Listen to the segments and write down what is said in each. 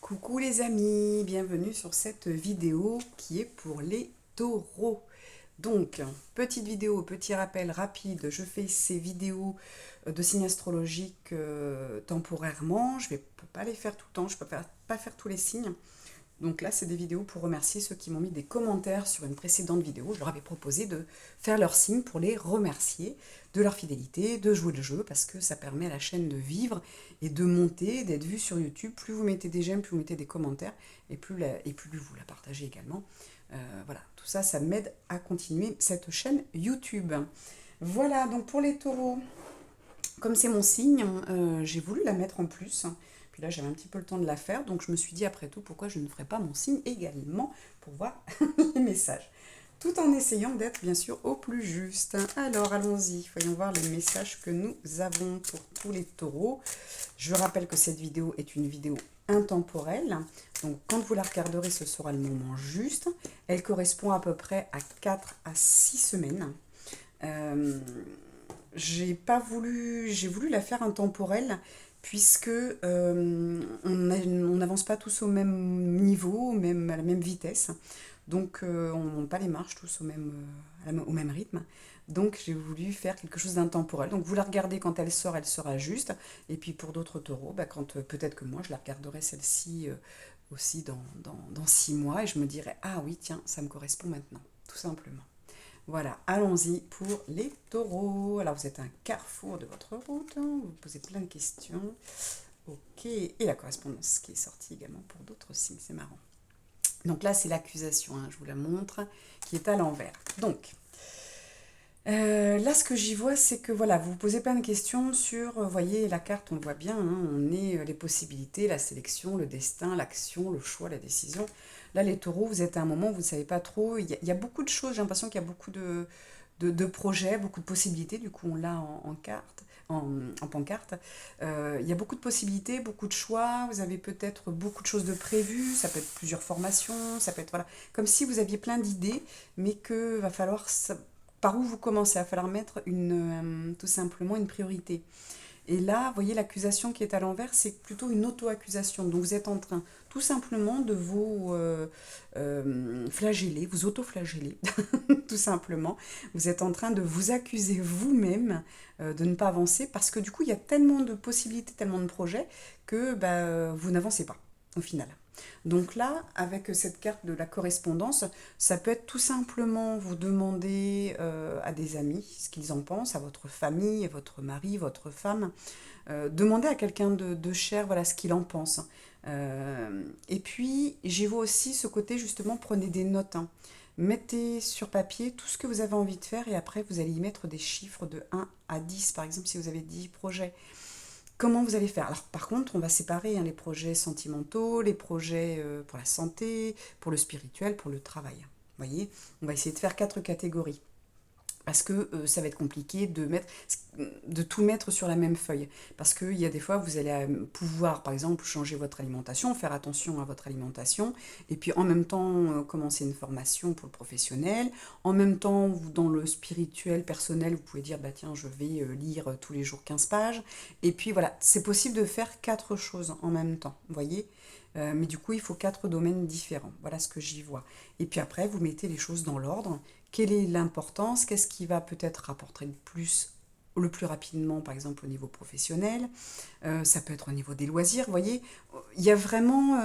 Coucou les amis, bienvenue sur cette vidéo qui est pour les taureaux. Donc, petite vidéo, petit rappel rapide, je fais ces vidéos de signes astrologiques temporairement, je ne vais pas les faire tout le temps, je ne peux pas faire tous les signes. Donc là, c'est des vidéos pour remercier ceux qui m'ont mis des commentaires sur une précédente vidéo. Je leur avais proposé de faire leur signe pour les remercier de leur fidélité, de jouer le jeu, parce que ça permet à la chaîne de vivre et de monter, d'être vue sur YouTube. Plus vous mettez des j'aime, plus vous mettez des commentaires, et plus vous la partagez également. Voilà, tout ça, ça m'aide à continuer cette chaîne YouTube. Voilà, donc pour les taureaux, comme c'est mon signe, j'ai voulu la mettre en plus. Puis là, j'avais un petit peu le temps de la faire, donc je me suis dit, après tout, pourquoi je ne ferais pas mon signe également pour voir les messages. Tout en essayant d'être, bien sûr, au plus juste. Alors, allons-y, voyons voir les messages que nous avons pour tous les taureaux. Je rappelle que cette vidéo est une vidéo intemporelle. Donc, quand vous la regarderez, ce sera le moment juste. Elle correspond à peu près à 4 à 6 semaines. J'ai voulu la faire intemporelle puisque on n'avance pas tous au même niveau, à la même vitesse. Donc on ne monte pas les marches tous au même rythme. Donc j'ai voulu faire quelque chose d'intemporel. Donc vous la regardez quand elle sort, elle sera juste. Et puis pour d'autres taureaux, peut-être que moi je la regarderai celle-ci aussi dans 6 mois et je me dirai, ah oui, tiens, ça me correspond maintenant, tout simplement. Voilà, allons-y pour les taureaux. Alors, vous êtes un carrefour de votre route, hein, vous vous posez plein de questions. Ok, et la correspondance qui est sortie également pour d'autres signes, c'est marrant. Donc là, c'est l'accusation, hein, je vous la montre, qui est à l'envers. Donc, là, ce que j'y vois, c'est que voilà, vous vous posez plein de questions sur, vous voyez, la carte, on le voit bien, hein, on est les possibilités, la sélection, le destin, l'action, le choix, la décision. Là, les taureaux, vous êtes à un moment où vous ne savez pas trop, il y a beaucoup de choses, j'ai l'impression qu'il y a beaucoup de projets, beaucoup de possibilités, du coup, on l'a en carte. En pancarte. Il y a beaucoup de possibilités, beaucoup de choix, vous avez peut-être beaucoup de choses de prévues, ça peut être plusieurs formations, ça peut être, voilà, comme si vous aviez plein d'idées, mais que va falloir par où vous commencez, il va falloir mettre tout simplement une priorité. Et là, vous voyez, l'accusation qui est à l'envers, c'est plutôt une auto-accusation. Donc vous êtes en train tout simplement de vous flageller, vous auto-flageller, tout simplement. Vous êtes en train de vous accuser vous-même de ne pas avancer parce que du coup, il y a tellement de possibilités, tellement de projets que vous n'avancez pas au final. Donc là, avec cette carte de la correspondance, ça peut être tout simplement vous demander à des amis ce qu'ils en pensent, à votre famille, à votre mari, votre femme. Demandez à quelqu'un de cher voilà, ce qu'il en pense. Et puis, j'y vois aussi ce côté, justement, prenez des notes. Hein. Mettez sur papier tout ce que vous avez envie de faire et après, vous allez y mettre des chiffres de 1 à 10. Par exemple, si vous avez 10 projets, comment vous allez faire? Alors par contre, on va séparer hein, les projets sentimentaux, les projets pour la santé, pour le spirituel, pour le travail. Vous voyez, on va essayer de faire 4 catégories parce que ça va être compliqué de tout mettre sur la même feuille. Parce qu'il y a des fois, vous allez pouvoir, par exemple, changer votre alimentation, faire attention à votre alimentation, et puis en même temps, commencer une formation pour le professionnel. En même temps, dans le spirituel, personnel, vous pouvez dire, bah tiens, je vais lire tous les jours 15 pages. Et puis voilà, c'est possible de faire 4 choses en même temps, vous voyez. Mais du coup, il faut 4 domaines différents. Voilà ce que j'y vois. Et puis après, vous mettez les choses dans l'ordre. Quelle est l'importance? Qu'est-ce qui va peut-être rapporter le plus rapidement, par exemple au niveau professionnel? Ça peut être au niveau des loisirs. Vous voyez, il y a vraiment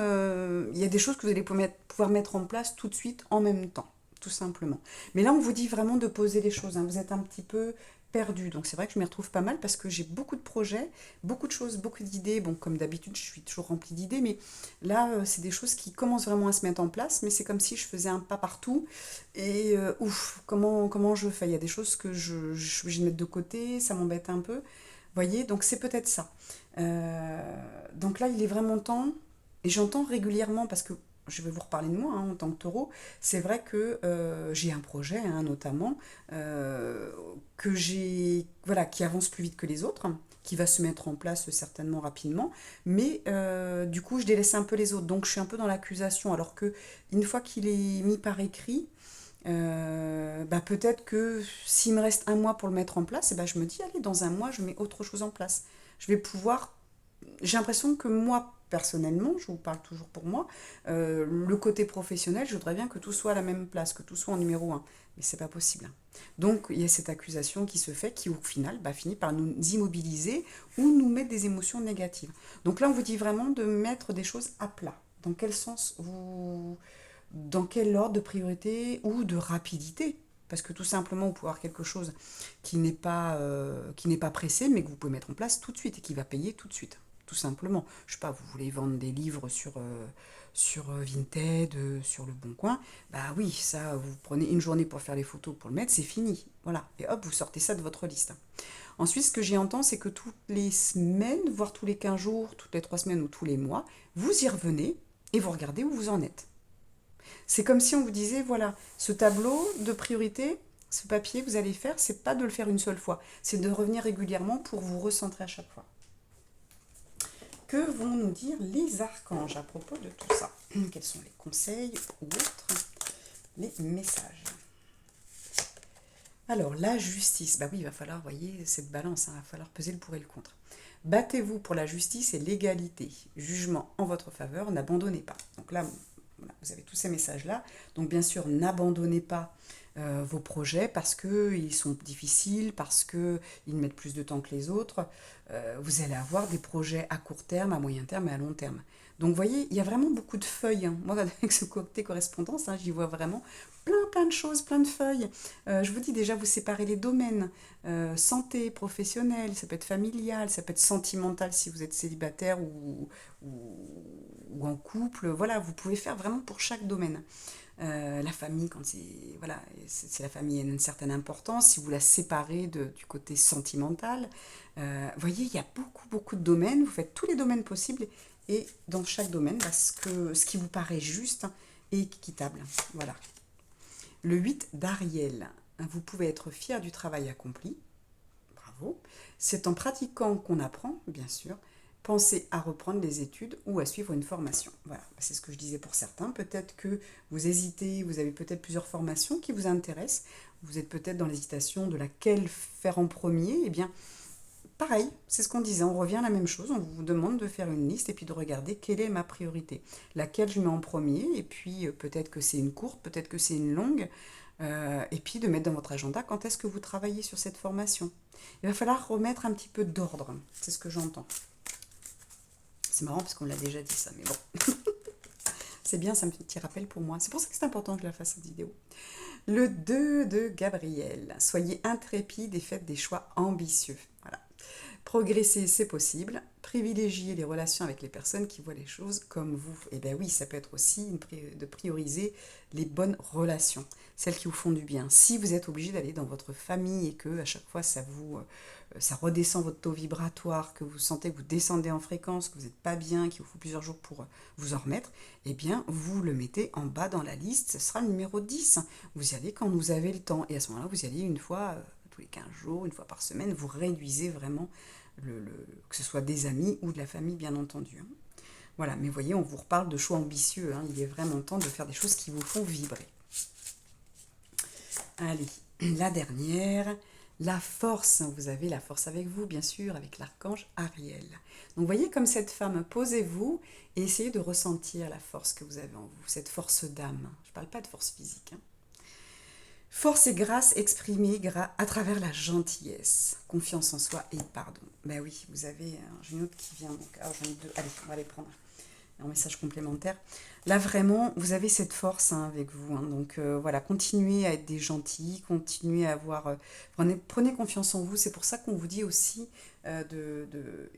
il y a des choses que vous allez pouvoir mettre en place tout de suite en même temps, tout simplement. Mais là, on vous dit vraiment de poser les choses. Hein. Vous êtes un petit peu perdu. Donc c'est vrai que je m'y retrouve pas mal parce que j'ai beaucoup de projets, beaucoup de choses, beaucoup d'idées. Bon, comme d'habitude, je suis toujours remplie d'idées, mais là, c'est des choses qui commencent vraiment à se mettre en place, mais c'est comme si je faisais un pas partout. Et ouf, comment je fais? Il y a des choses que je suis obligée de mettre de côté, ça m'embête un peu. Vous voyez, donc c'est peut-être ça. Donc là, il est vraiment temps, et j'entends régulièrement, parce que je vais vous reparler de moi hein, en tant que taureau, c'est vrai que j'ai un projet hein, notamment, que voilà, qui avance plus vite que les autres, qui va se mettre en place certainement rapidement, mais du coup je délaisse un peu les autres, donc je suis un peu dans l'accusation, alors que une fois qu'il est mis par écrit, peut-être que s'il me reste un mois pour le mettre en place, et je me dis, allez, dans un mois, je mets autre chose en place. Je vais pouvoir j'ai l'impression que moi, personnellement, je vous parle toujours pour moi, le côté professionnel, je voudrais bien que tout soit à la même place, que tout soit en numéro un. Mais c'est pas possible. Donc il y a cette accusation qui se fait, qui au final finit par nous immobiliser ou nous mettre des émotions négatives. Donc là, on vous dit vraiment de mettre des choses à plat. Dans quel sens vous... Dans quel ordre de priorité ou de rapidité, parce que tout simplement, vous pouvez avoir quelque chose qui n'est pas pressé, mais que vous pouvez mettre en place tout de suite et qui va payer tout de suite. Tout simplement. Je sais pas, vous voulez vendre des livres sur Vinted, sur Le Bon Coin, bah oui, ça, vous prenez une journée pour faire les photos, pour le mettre, c'est fini. Voilà. Et hop, vous sortez ça de votre liste. Ensuite, ce que j'ai entendu, c'est que toutes les semaines, voire tous les 15 jours, toutes les 3 semaines ou tous les mois, vous y revenez et vous regardez où vous en êtes. C'est comme si on vous disait, voilà, ce tableau de priorité, ce papier que vous allez faire, c'est pas de le faire une seule fois, c'est de revenir régulièrement pour vous recentrer à chaque fois. Que vont nous dire les archanges à propos de tout ça? Quels sont les conseils ou autres, les messages? Alors, la justice, bah oui, il va falloir, voyez, cette balance, il va falloir peser le pour et le contre. Battez-vous pour la justice et l'égalité. Jugement en votre faveur, n'abandonnez pas. Donc là, voilà, vous avez tous ces messages-là. Donc bien sûr, n'abandonnez pas vos projets parce qu'ils sont difficiles, parce qu'ils mettent plus de temps que les autres. Vous allez avoir des projets à court terme, à moyen terme et à long terme. Donc vous voyez, il y a vraiment beaucoup de feuilles, hein. Moi, avec ce côté correspondance, hein, j'y vois vraiment plein de choses, plein de feuilles. Je vous dis déjà, vous séparez les domaines. Santé, professionnelle, ça peut être familial, ça peut être sentimental si vous êtes célibataire ou, ou en couple. Voilà, vous pouvez faire vraiment pour chaque domaine. La famille, quand c'est voilà, si la famille a une certaine importance, si vous la séparez du côté sentimental, vous voyez, il y a beaucoup de domaines. Vous faites tous les domaines possibles et dans chaque domaine, ce qui vous paraît juste et équitable. Voilà. Le 8 d'Ariel. Vous pouvez être fier du travail accompli. Bravo. C'est en pratiquant qu'on apprend, bien sûr. Pensez à reprendre les études ou à suivre une formation. Voilà, c'est ce que je disais pour certains. Peut-être que vous hésitez, vous avez peut-être plusieurs formations qui vous intéressent. Vous êtes peut-être dans l'hésitation de laquelle faire en premier. Eh bien, pareil, c'est ce qu'on disait. On revient à la même chose. On vous demande de faire une liste et puis de regarder quelle est ma priorité. Laquelle je mets en premier. Et puis, peut-être que c'est une courte, peut-être que c'est une longue. Et puis de mettre dans votre agenda quand est-ce que vous travaillez sur cette formation. Il va falloir remettre un petit peu d'ordre, c'est ce que j'entends. C'est marrant parce qu'on l'a déjà dit ça, mais bon. C'est bien, c'est un petit rappel pour moi. C'est pour ça que c'est important que je la fasse cette vidéo. Le 2 de Gabriel. Soyez intrépide et faites des choix ambitieux. Voilà. Progresser, c'est possible. Privilégier les relations avec les personnes qui voient les choses comme vous. Et bien oui, ça peut être aussi de prioriser les bonnes relations, celles qui vous font du bien. Si vous êtes obligé d'aller dans votre famille et que à chaque fois ça redescend votre taux vibratoire, que vous sentez que vous descendez en fréquence, que vous n'êtes pas bien, qu'il vous faut plusieurs jours pour vous en remettre, eh bien vous le mettez en bas dans la liste, ce sera le numéro 10. Vous y allez quand vous avez le temps et à ce moment-là, vous y allez une fois tous les 15 jours, une fois par semaine, vous réduisez vraiment que ce soit des amis ou de la famille, bien entendu. Voilà, mais voyez, on vous reparle de choix ambitieux. Il est vraiment temps de faire des choses qui vous font vibrer. Allez, la dernière, la force. Vous avez la force avec vous, bien sûr, avec l'archange Ariel. Donc, voyez comme cette femme, posez-vous et essayez de ressentir la force que vous avez en vous, cette force d'âme. Je ne parle pas de force physique. Force et grâce exprimée à travers la gentillesse, confiance en soi et pardon. Ben oui, vous avez j'ai une autre qui vient, donc j'en ai deux. Allez, on va les prendre. Un message complémentaire. Là, vraiment, vous avez cette force avec vous. Donc voilà, continuez à être des gentils, continuez à avoir... prenez confiance en vous. C'est pour ça qu'on vous dit aussi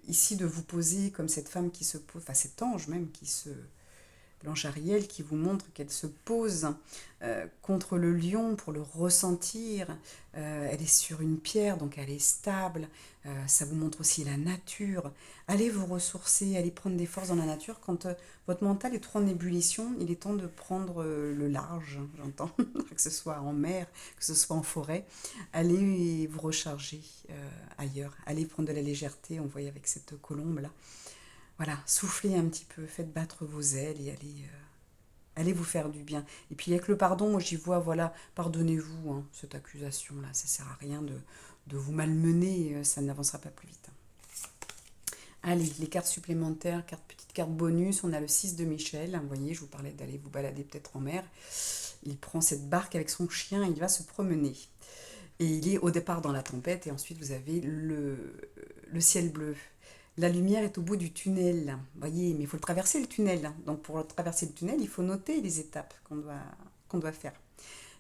ici de vous poser comme cette femme qui se pose, enfin cet ange même l'ange Ariel qui vous montre qu'elle se pose contre le lion pour le ressentir. Elle est sur une pierre, donc elle est stable. Ça vous montre aussi la nature. Allez vous ressourcer, allez prendre des forces dans la nature. Quand votre mental est trop en ébullition, il est temps de prendre le large, j'entends, que ce soit en mer, que ce soit en forêt. Allez vous recharger ailleurs. Allez prendre de la légèreté, on voit avec cette colombe-là. Voilà, soufflez un petit peu, faites battre vos ailes et allez vous faire du bien. Et puis avec le pardon, moi j'y vois, voilà, pardonnez-vous cette accusation-là, ça sert à rien de vous malmener, ça n'avancera pas plus vite. Allez, les cartes supplémentaires, petite carte bonus, on a le 6 de Michel. Vous voyez, je vous parlais d'aller vous balader peut-être en mer. Il prend cette barque avec son chien et il va se promener. Et il est au départ dans la tempête et ensuite vous avez le ciel bleu. La lumière est au bout du tunnel. Vous voyez, mais il faut le traverser le tunnel. Donc pour traverser le tunnel, il faut noter les étapes qu'on doit faire.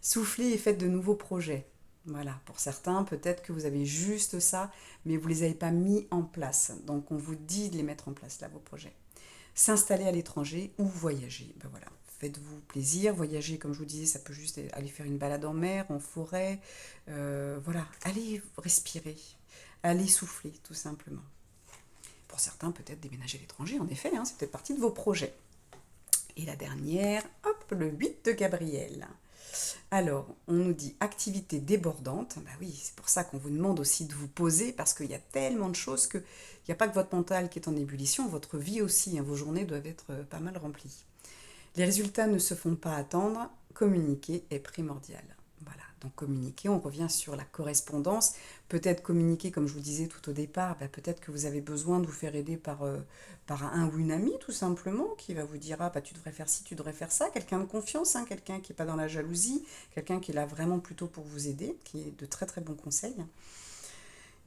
Soufflez et faites de nouveaux projets. Voilà, pour certains, peut-être que vous avez juste ça, mais vous ne les avez pas mis en place. Donc on vous dit de les mettre en place, là, vos projets. S'installer à l'étranger ou voyager. Ben voilà, faites-vous plaisir. Voyager, comme je vous disais, ça peut juste aller faire une balade en mer, en forêt. Voilà, allez respirer, allez souffler, tout simplement. Pour certains, peut-être déménager à l'étranger, en effet, hein, c'est peut-être partie de vos projets. Et la dernière, hop, le 8 de Gabriel. Alors, on nous dit activité débordante. Bah oui, c'est pour ça qu'on vous demande aussi de vous poser, parce qu'il y a tellement de choses qu'il n'y a pas que votre mental qui est en ébullition, votre vie aussi, hein, vos journées doivent être pas mal remplies. Les résultats ne se font pas attendre, communiquer est primordial. Voilà, donc communiquer, on revient sur la correspondance. Peut-être communiquer, comme je vous disais tout au départ, bah peut-être que vous avez besoin de vous faire aider par un ou une amie, tout simplement, qui va vous dire, ah bah tu devrais faire ci, tu devrais faire ça. Quelqu'un de confiance, hein, quelqu'un qui n'est pas dans la jalousie, quelqu'un qui est là vraiment plutôt pour vous aider, qui est de très très bons conseils.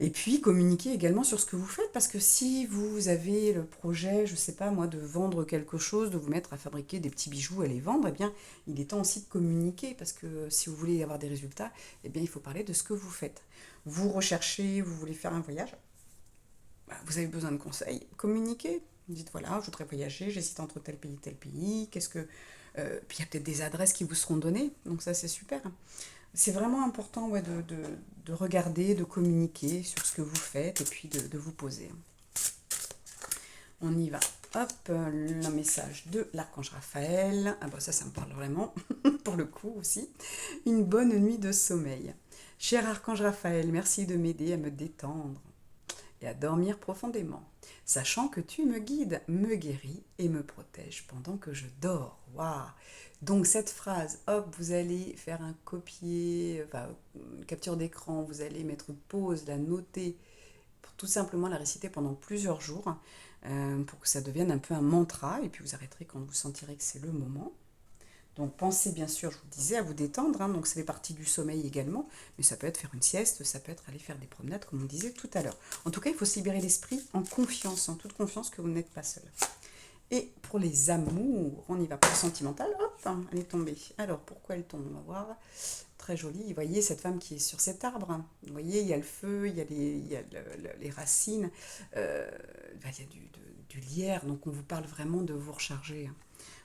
Et puis communiquer également sur ce que vous faites, parce que si vous avez le projet, je ne sais pas moi, de vendre quelque chose, de vous mettre à fabriquer des petits bijoux, à les vendre, eh bien, il est temps aussi de communiquer, parce que si vous voulez avoir des résultats, eh bien, il faut parler de ce que vous faites. Vous recherchez, vous voulez faire un voyage, bah, vous avez besoin de conseils, communiquez. Dites voilà, je voudrais voyager, j'hésite entre tel pays, qu'est-ce que... puis il y a peut-être des adresses qui vous seront données, donc ça c'est super. C'est vraiment important ouais, de regarder, de communiquer sur ce que vous faites et puis de vous poser. On y va. Hop, le message de l'archange Raphaël. Ah bah ça me parle vraiment, pour le coup aussi. Une bonne nuit de sommeil. Cher archange Raphaël, merci de m'aider à me détendre et à dormir profondément, sachant que tu me guides, me guéris et me protèges pendant que je dors. Waouh! Donc cette phrase, hop, vous allez faire un copier, enfin, une capture d'écran, vous allez mettre pause, la noter, pour tout simplement la réciter pendant plusieurs jours, pour que ça devienne un peu un mantra, et puis vous arrêterez quand vous sentirez que c'est le moment. Donc pensez bien sûr, je vous disais, à vous détendre, hein, donc ça fait partie du sommeil également, mais ça peut être faire une sieste, ça peut être aller faire des promenades, comme on disait tout à l'heure. En tout cas, il faut se libérer l'esprit en confiance, en toute confiance que vous n'êtes pas seul. Et pour les amours, on y va pour le sentimental, hop, elle est tombée. Alors, pourquoi elle tombe? On va voir. Très jolie. Vous voyez cette femme qui est sur cet arbre. Vous voyez, il y a le feu, il y a les racines, il y a du lierre. Donc, on vous parle vraiment de vous recharger, hein,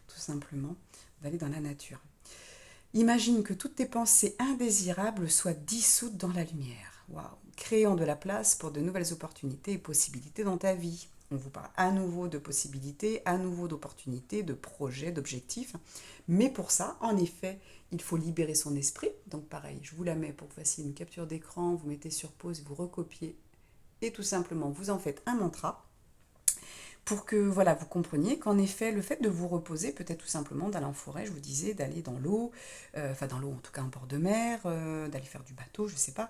tout simplement, d'aller dans la nature. Imagine que toutes tes pensées indésirables soient dissoutes dans la lumière. Waouh! Créant de la place pour de nouvelles opportunités et possibilités dans ta vie. On vous parle à nouveau de possibilités, à nouveau d'opportunités, de projets, d'objectifs. Mais pour ça, en effet, il faut libérer son esprit. Donc pareil, je vous la mets pour que vous fassiez une capture d'écran, vous mettez sur pause, vous recopiez et tout simplement vous en faites un mantra pour que voilà, vous compreniez qu'en effet, le fait de vous reposer, peut-être tout simplement d'aller en forêt, je vous disais, d'aller dans l'eau, enfin dans l'eau en tout cas en bord de mer, d'aller faire du bateau, je ne sais pas.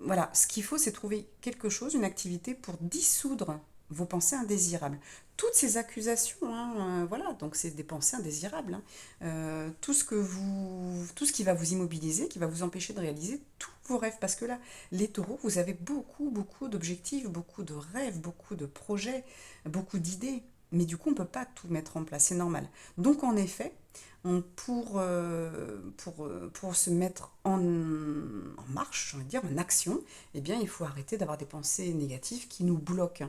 Voilà, ce qu'il faut, c'est trouver quelque chose, une activité pour dissoudre vos pensées indésirables. Toutes ces accusations, hein, voilà, donc c'est des pensées indésirables. Hein. Tout ce qui va vous immobiliser, qui va vous empêcher de réaliser tous vos rêves. Parce que là, les taureaux, vous avez beaucoup, beaucoup d'objectifs, beaucoup de rêves, beaucoup de projets, beaucoup d'idées. Mais du coup, on ne peut pas tout mettre en place, c'est normal. Donc en effet, pour se mettre en marche, on va dire, en action, eh bien, il faut arrêter d'avoir des pensées négatives qui nous bloquent,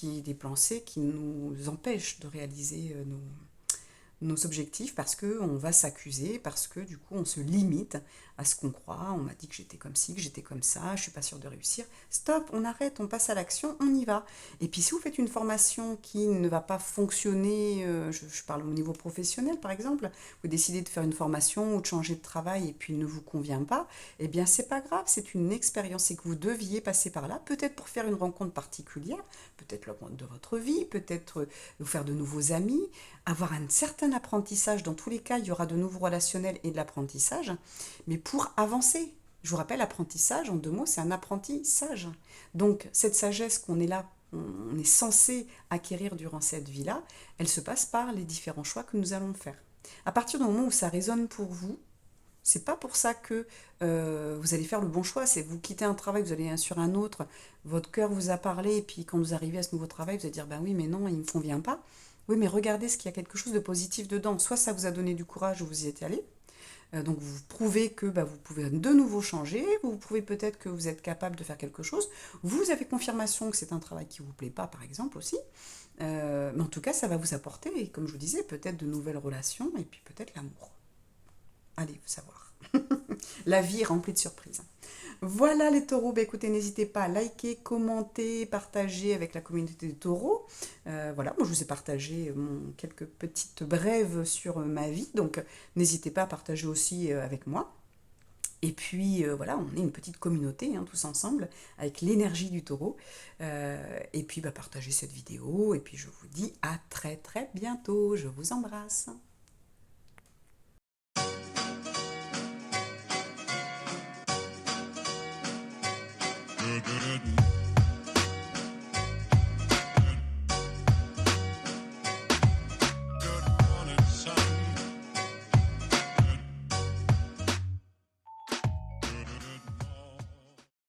des pensées qui nous empêchent de réaliser nos objectifs parce qu'on va s'accuser, parce que du coup on se limite à ce qu'on croit, on m'a dit que j'étais comme ci, que j'étais comme ça, je suis pas sûre de réussir. Stop, on arrête, on passe à l'action, on y va. Et puis si vous faites une formation qui ne va pas fonctionner, je parle au niveau professionnel par exemple, vous décidez de faire une formation ou de changer de travail et puis il ne vous convient pas, eh bien c'est pas grave, c'est une expérience et que vous deviez passer par là, peut-être pour faire une rencontre particulière, peut-être la rencontre de votre vie, peut-être vous faire de nouveaux amis, avoir un certain apprentissage. Dans tous les cas, il y aura de nouveaux relationnels et de l'apprentissage, mais pour avancer. Je vous rappelle, apprentissage, en 2 mots, c'est un apprentissage. Donc, cette sagesse qu'on est là on est censé acquérir durant cette vie-là, elle se passe par les différents choix que nous allons faire. À partir du moment où ça résonne pour vous, c'est pas pour ça que vous allez faire le bon choix. C'est vous quittez un travail, vous allez sur un autre, votre cœur vous a parlé, et puis quand vous arrivez à ce nouveau travail, vous allez dire, ben oui, mais non, il ne me convient pas. Oui, mais regardez ce qu'il y a quelque chose de positif dedans. Soit ça vous a donné du courage, vous y êtes allé, donc vous prouvez que bah, vous pouvez de nouveau changer, vous prouvez peut-être que vous êtes capable de faire quelque chose, vous avez confirmation que c'est un travail qui ne vous plaît pas, par exemple, aussi. Mais en tout cas, ça va vous apporter, comme je vous disais, peut-être de nouvelles relations, et puis peut-être l'amour. Allez, vous savoir. La vie est remplie de surprises. Voilà les taureaux, bah, écoutez, n'hésitez pas à liker, commenter, partager avec la communauté des taureaux. Voilà, moi je vous ai partagé quelques petites brèves sur ma vie, donc n'hésitez pas à partager aussi avec moi. Et puis voilà, on est une petite communauté, hein, tous ensemble, avec l'énergie du taureau. Et puis bah, partagez cette vidéo, et puis je vous dis à très très bientôt, je vous embrasse.